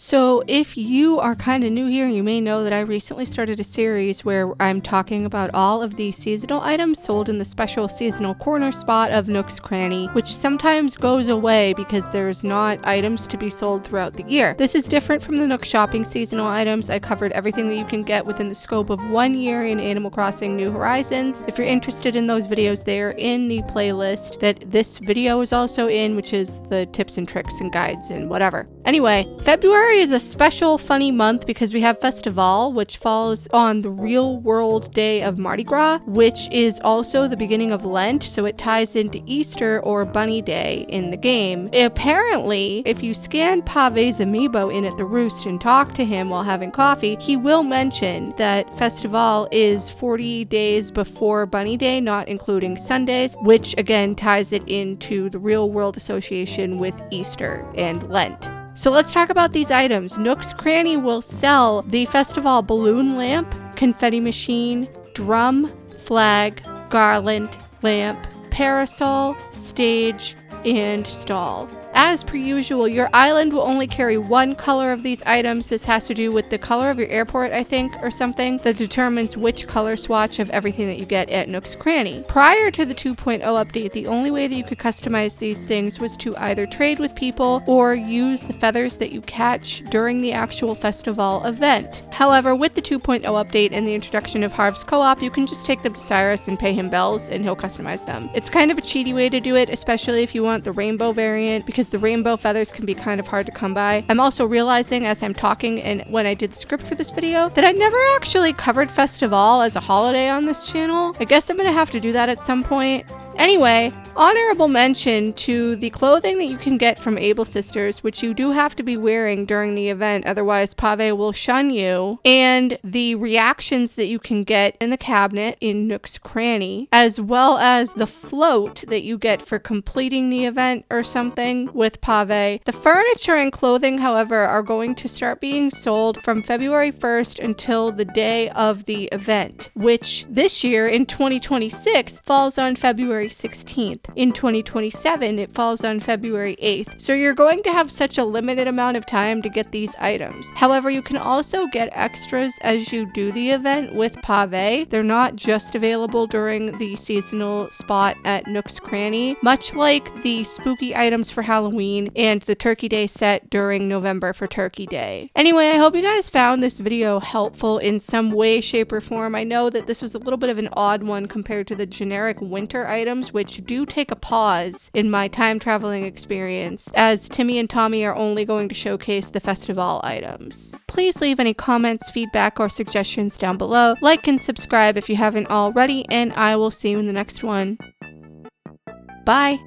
So if you are kind of new here, you may know that I recently started a series where I'm talking about all of the seasonal items sold in the special seasonal corner spot of Nook's Cranny, which sometimes goes away because there's not items to be sold throughout the year. This is different from the Nook Shopping seasonal items. I covered everything that you can get within the scope of 1 year in Animal Crossing New Horizons. If you're interested in those videos, they are in the playlist that this video is also in, which is the tips and tricks and guides and whatever. Anyway, February is a special funny month because we have Festival, which falls on the real world day of Mardi Gras, which is also the beginning of Lent, so it ties into Easter or Bunny Day in the game. Apparently, if you scan Pave's amiibo in at the Roost and talk to him while having coffee, he will mention that Festival is 40 days before Bunny Day, not including Sundays, which again ties it into the real world association with Easter and Lent. So let's talk about these items. Nook's Cranny will sell the Festival balloon lamp, confetti machine, drum, flag, garland, lamp, parasol, stage, and stall. As per usual, your island will only carry one color of these items. This has to do with the color of your airport, I think, or something, that determines which color swatch of everything that you get at Nook's Cranny. Prior to the 2.0 update, the only way that you could customize these things was to either trade with people or use the feathers that you catch during the actual festival event. However, with the 2.0 update and the introduction of Harv's Co-op, you can just take them to Cyrus and pay him bells and he'll customize them. It's kind of a cheaty way to do it, especially if you want the rainbow variant, because the rainbow feathers can be kind of hard to come by. I'm also realizing as I'm talking and when I did the script for this video that I never actually covered Festival as a holiday on this channel. I guess I'm gonna have to do that at some point. Anyway, honorable mention to the clothing that you can get from Able Sisters, which you do have to be wearing during the event, otherwise Pave will shun you, and the reactions that you can get in the cabinet in Nook's Cranny, as well as the float that you get for completing the event or something with Pave. The furniture and clothing, however, are going to start being sold from February 1st until the day of the event, which this year in 2026 falls on February 16th. In 2027, it falls on February 8th. So you're going to have such a limited amount of time to get these items. However, you can also get extras as you do the event with Pave. They're not just available during the seasonal spot at Nook's Cranny, much like the spooky items for Halloween and the Turkey Day set during November for Turkey Day. Anyway, I hope you guys found this video helpful in some way, shape, or form. I know that this was a little bit of an odd one compared to the generic winter items, which do take a pause in my time traveling experience, as Timmy and Tommy are only going to showcase the festival items. Please leave any comments, feedback, or suggestions down below. Like and subscribe if you haven't already, and I will see you in the next one. Bye!